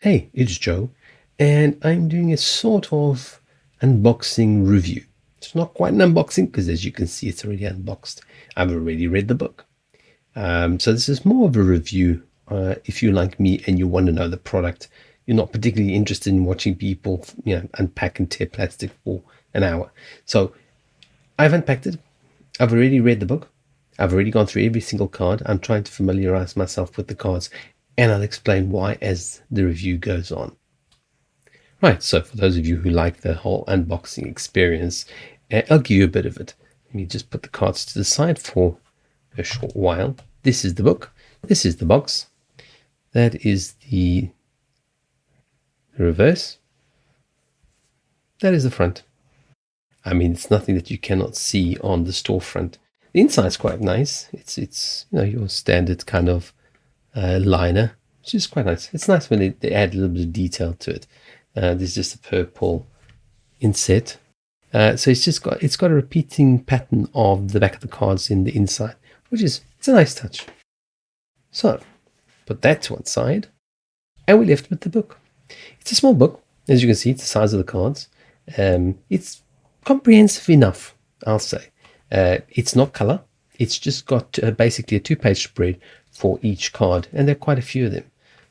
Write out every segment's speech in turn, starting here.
Hey, it's Joe, and I'm doing a sort of unboxing review. It's not quite an unboxing because, as you can see, it's already unboxed. I've already read the book. So this is more of a review. If you're like me and you want to know the product, you're not particularly interested in watching people, unpack and tear plastic for an hour. So I've unpacked it. I've already read the book. I've already gone through every single card. I'm trying to familiarize myself with the cards, and I'll explain why as the review goes on. Right, so for those of you who like the whole unboxing experience, I'll give you a bit of it. Let me just put the cards to the side for a short while. This is the book. This is the box. That is the reverse. That is the front. I mean, it's nothing that you cannot see on the storefront. The inside's quite nice. It's your standard kind of liner, which is quite nice. It's nice when they add a little bit of detail to it. There's just a purple inset. So it's got a repeating pattern of the back of the cards in the inside, it's a nice touch. So put that to one side, and we're left with the book. It's a small book, as you can see. It's the size of the cards. It's comprehensive enough, I'll say. It's not color. It's just got basically a 2-page spread for each card, and there are quite a few of them.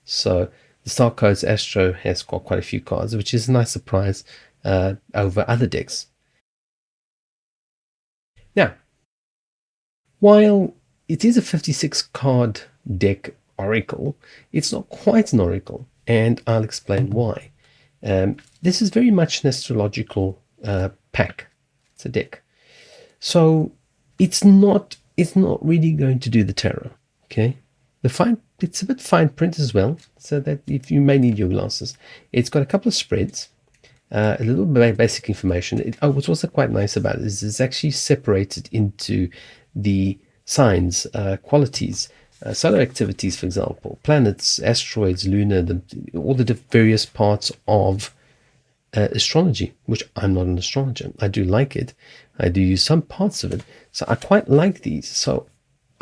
So the Starcodes Astro has got quite a few cards, which is a nice surprise over other decks. Now, while it is a 56 card deck oracle, it's not quite an oracle, and I'll explain why. This is very much an astrological pack. It's a deck. So it's not really going to do the tarot. Okay, it's a bit fine print as well, so that if you may need your glasses, it's got a couple of spreads, a little bit of basic information. What's also quite nice about it is it's actually separated into the signs, qualities, solar activities, for example, planets, asteroids, lunar, all the various parts of astrology, which I'm not an astrologer. I do like it. I do use some parts of it. So I quite like these. So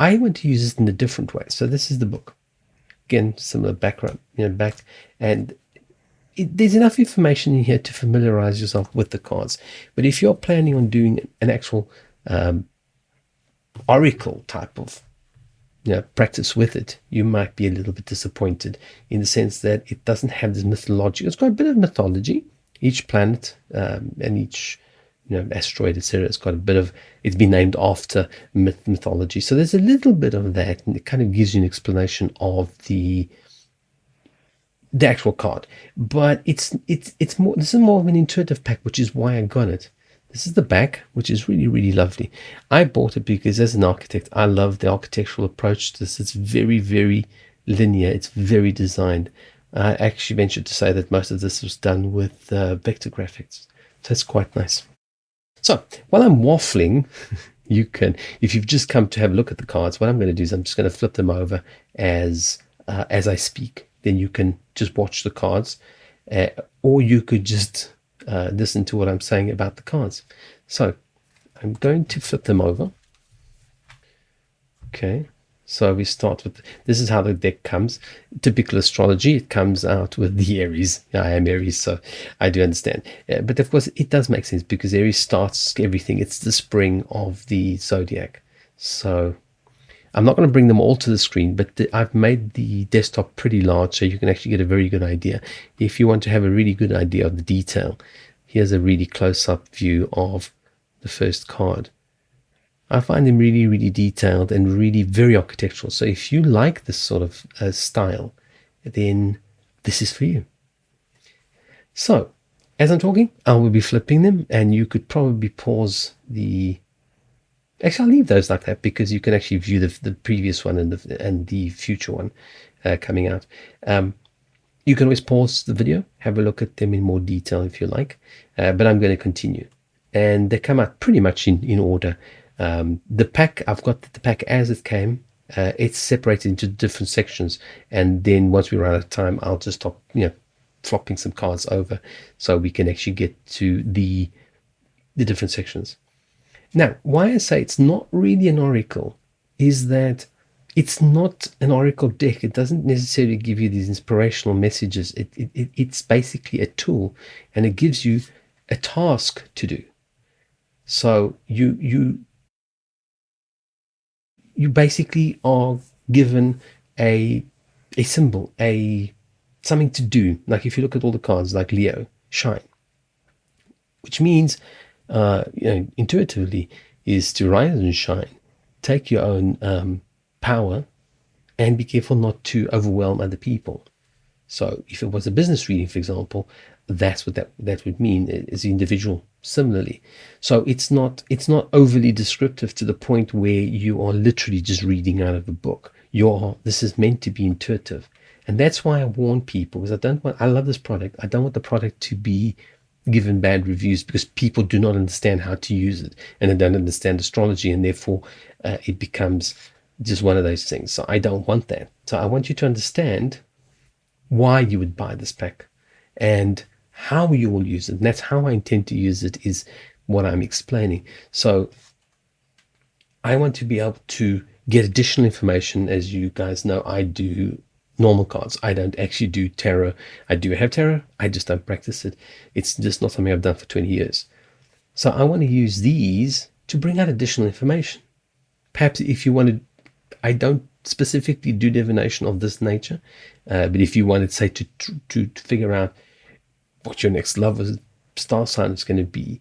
I want to use it in a different way. So this is the book. Again, similar background, back. And there's enough information in here to familiarize yourself with the cards. But if you're planning on doing an actual oracle type of practice with it, you might be a little bit disappointed in the sense that it doesn't have this mythology. It's got a bit of mythology. Each planet and each asteroid, etc., it's got a bit of, it's been named after mythology. So there's a little bit of that, and it kind of gives you an explanation of the actual card. But it's more, this is more of an intuitive pack, which is why I got it. This is the back, which is really, really lovely. I bought it because as an architect, I love the architectural approach to this. It's very, very linear. It's very designed. I actually ventured to say that most of this was done with vector graphics. So it's quite nice. So while I'm waffling, you can, if you've just come to have a look at the cards, what I'm going to do is I'm just going to flip them over as I speak. Then you can just watch the cards, or you could just listen to what I'm saying about the cards. So I'm going to flip them over. Okay. So we start with, this is how the deck comes. Typical astrology, it comes out with the Aries. I am Aries, so I do understand. But of course, it does make sense because Aries starts everything. It's the spring of the zodiac. So I'm not going to bring them all to the screen, but I've made the desktop pretty large so you can actually get a very good idea. If you want to have a really good idea of the detail, here's a really close-up view of the first card. I find them really, really detailed and really very architectural. So if you like this sort of style, then this is for you. So as I'm talking, I will be flipping them, and you could probably pause the... Actually, I'll leave those like that because you can actually view the previous one and the future one coming out. You can always pause the video, have a look at them in more detail if you like, but I'm going to continue. And they come out pretty much in order. The pack, I've got the pack as it came. It's separated into different sections, and then once we run out of time, I'll just stop, flopping some cards over so we can actually get to the different sections. Now, why I say it's not really an oracle is that it's not an oracle deck. It doesn't necessarily give you these inspirational messages. It's basically a tool, and it gives you a task to do. So you basically are given a symbol, a something to do. Like if you look at all the cards, like Leo, shine, which means, intuitively, is to rise and shine, take your own power, and be careful not to overwhelm other people. So if it was a business reading, for example, that's what that would mean as an individual. Similarly, so it's not overly descriptive to the point where you are literally just reading out of a book. This is meant to be intuitive, and that's why I warn people, because I love this product. I don't want the product to be given bad reviews because people do not understand how to use it, and they don't understand astrology, and therefore it becomes just one of those things. So I don't want that. So I want you to understand why you would buy this pack and how you will use it. And that's how I intend to use it, is what I'm explaining. So I want to be able to get additional information. As you guys know, I do normal cards. I don't actually do tarot. I do have tarot. I just don't practice it. It's just not something I've done for 20 years. So I want to use these to bring out additional information. Perhaps if you wanted, I don't specifically do divination of this nature, but if you wanted, say, to figure out what your next lover's star sign is going to be,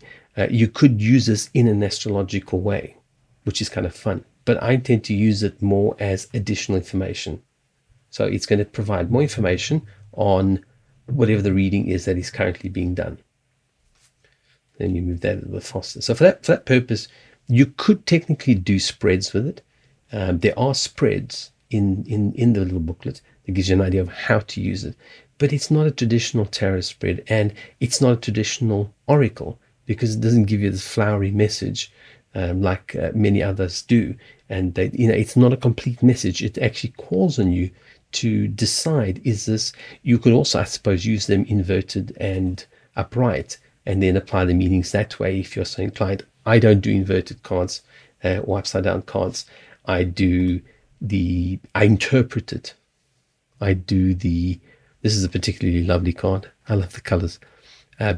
you could use this in an astrological way, which is kind of fun. But I tend to use it more as additional information. So it's going to provide more information on whatever the reading is that is currently being done. Then you move that a little bit faster. So for that purpose, you could technically do spreads with it. There are spreads in the little booklet that gives you an idea of how to use it. But it's not a traditional tarot spread, and it's not a traditional oracle, because it doesn't give you this flowery message like many others do. And it's not a complete message. It actually calls on you to decide, is this, you could also, I suppose, use them inverted and upright, and then apply the meanings that way if you're so inclined. I don't do inverted cards or upside down cards. I interpret it. This is a particularly lovely card. I love the colors.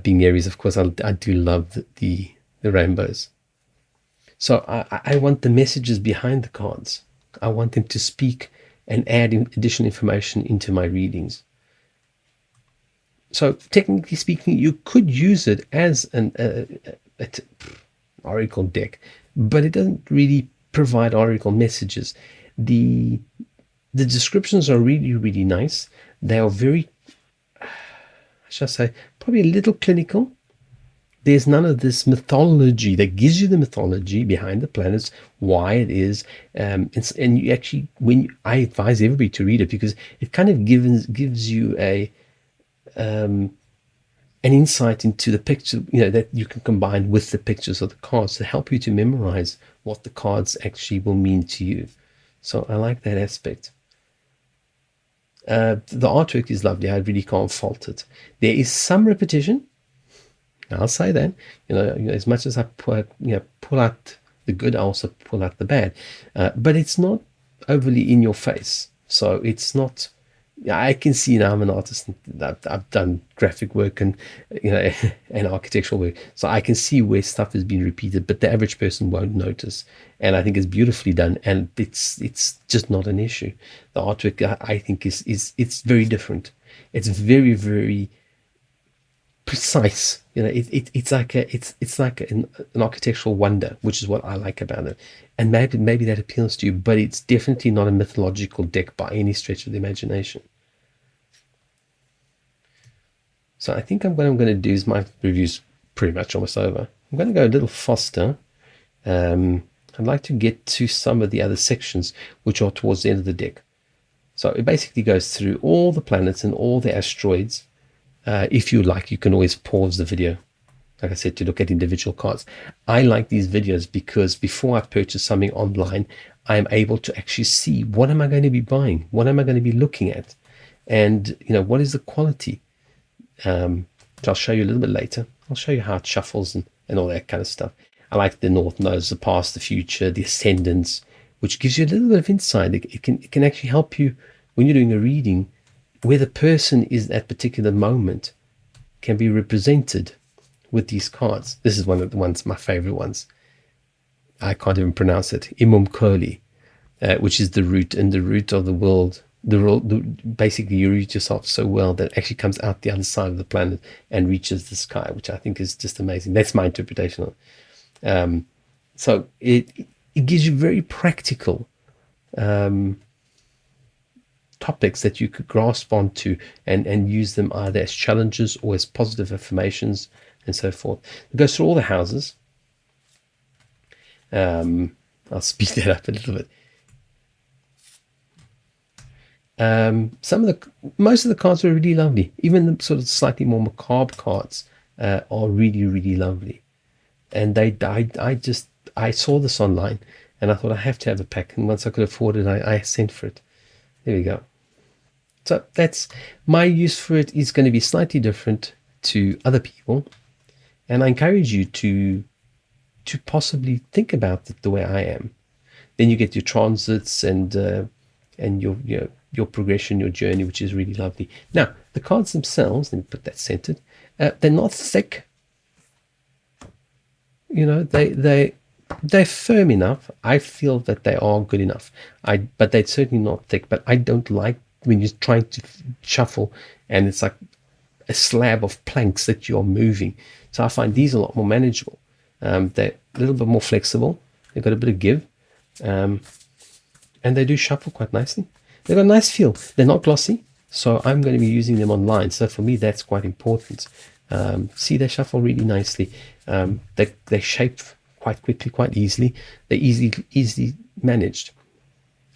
Being Aries, of course, I do love the rainbows. So I want the messages behind the cards. I want them to speak and add additional information into my readings. So technically speaking, you could use it as an oracle deck, but it doesn't really provide oracle messages. The descriptions are really, really nice. They are very, shall I say, probably a little clinical. There's none of this mythology that gives you the mythology behind the planets, why it is, and you actually, I advise everybody to read it, because it kind of gives you an insight into the picture, that you can combine with the pictures of the cards to help you to memorize what the cards actually will mean to you. So I like that aspect. The artwork is lovely. I really can't fault it. There is some repetition. I'll say that. As much as I pull out the good, I also pull out the bad. But it's not overly in your face. So it's not. I can see now, I'm an artist. I've done graphic work and and architectural work, so I can see where stuff has been repeated, but the average person won't notice. And I think it's beautifully done, and it's just not an issue. The artwork, I think, it's very different. It's very, very precise. It's like an architectural wonder, which is what I like about it. And maybe that appeals to you, but it's definitely not a mythological deck by any stretch of the imagination. So I think what I'm going to do is, my review's pretty much almost over. I'm going to go a little faster. I'd like to get to some of the other sections, which are towards the end of the deck. So it basically goes through all the planets and all the asteroids. If you like, you can always pause the video, like I said, to look at individual cards. I like these videos because before I purchase something online, I'm able to actually see, what am I going to be buying? What am I going to be looking at? And, what is the quality? Which I'll show you a little bit later. I'll show you how it shuffles and all that kind of stuff. I like the North Nodes, the past, the future, the ascendants, which gives you a little bit of insight. It can actually help you when you're doing a reading, where the person is at particular moment can be represented with these cards. This is one of the ones, my favorite ones. I can't even pronounce it. Imum Koli, which is the root, and the root of the world. Basically, you root yourself so well that it actually comes out the other side of the planet and reaches the sky, which I think is just amazing. That's my interpretation of it. So it gives you very practical topics that you could grasp onto and use them either as challenges or as positive affirmations and so forth. It goes through all the houses. I'll speed that up a little bit. Most of the cards are really lovely. Even the sort of slightly more macabre cards are really, really lovely. And I saw this online, and I thought I have to have a pack. And once I could afford it, I sent for it. There we go. So that's my use for it. Is going to be slightly different to other people, and I encourage you to possibly think about it the way I am. Then you get your transits and your progression, your journey, which is really lovely. Now, the cards themselves, let me put that centered. They're not thick. You know, they're firm enough. I feel that they are good enough. But they're certainly not thick. But I don't like when you're trying to shuffle and it's like a slab of planks that you're moving. So I find these a lot more manageable. They're a little bit more flexible. They've got a bit of give. And they do shuffle quite nicely. They've got a nice feel. They're not glossy, so I'm going to be using them online. So for me, that's quite important. See, they shuffle really nicely. They shape quite quickly, quite easily. They're easily managed.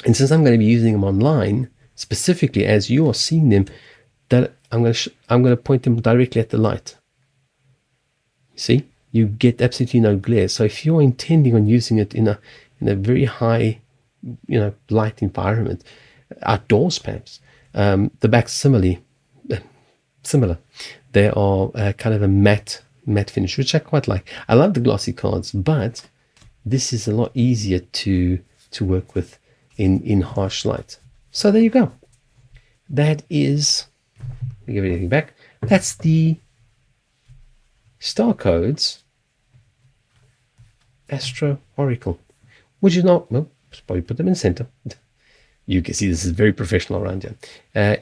And since I'm going to be using them online, specifically as you are seeing them, that I'm going to point them directly at the light. See, you get absolutely no glare. So if you're intending on using it in a very high, light environment, outdoors perhaps, the back's similar. They are kind of a matte finish, which I quite like. I love the glossy cards, but this is a lot easier to work with in harsh light. So there you go. That is, let me give everything back. That's the Starcodes Astro Oracle, which is not, well, probably put them in center. You can see this is very professional around here.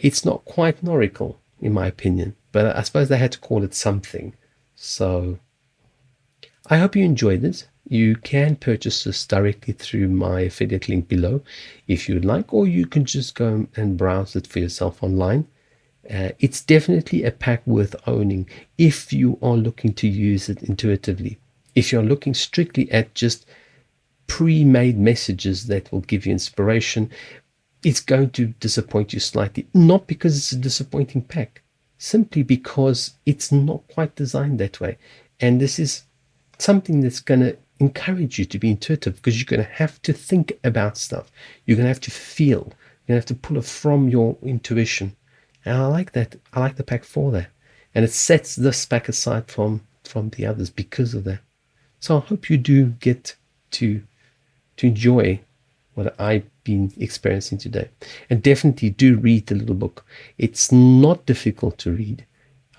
It's not quite an oracle, in my opinion, but I suppose they had to call it something. So I hope you enjoyed it. You can purchase this directly through my affiliate link below if you'd like, or you can just go and browse it for yourself online. It's definitely a pack worth owning if you are looking to use it intuitively. If you're looking strictly at just pre-made messages that will give you inspiration, it's going to disappoint you slightly. Not because it's a disappointing pack, simply because it's not quite designed that way. And this is something that's going to encourage you to be intuitive, because you're going to have to think about stuff. You're going to have to feel. You're going to have to pull it from your intuition. And I like that. I like the pack for that. And it sets this pack aside from the others because of that. So I hope you do get to enjoy what I've been experiencing today. And definitely do read the little book. It's not difficult to read.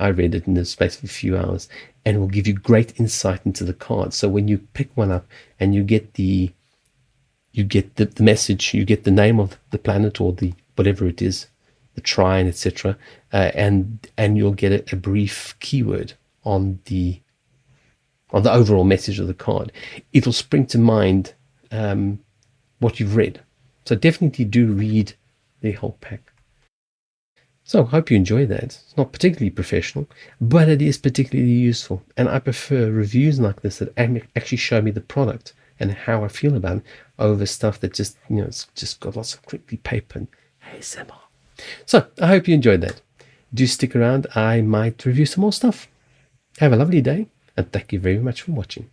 I read it in the space of a few hours, and it will give you great insight into the cards. So when you pick one up and you get the message, you get the name of the planet or the whatever it is, the trine, etc., and you'll get a brief keyword on the overall message of the card. It'll spring to mind what you've read. So definitely do read the whole pack. So I hope you enjoy that. It's not particularly professional, but it is particularly useful. And I prefer reviews like this that actually show me the product and how I feel about it over stuff that just, it's just got lots of crinkly paper and ASMR. So I hope you enjoyed that. Do stick around. I might review some more stuff. Have a lovely day, and thank you very much for watching.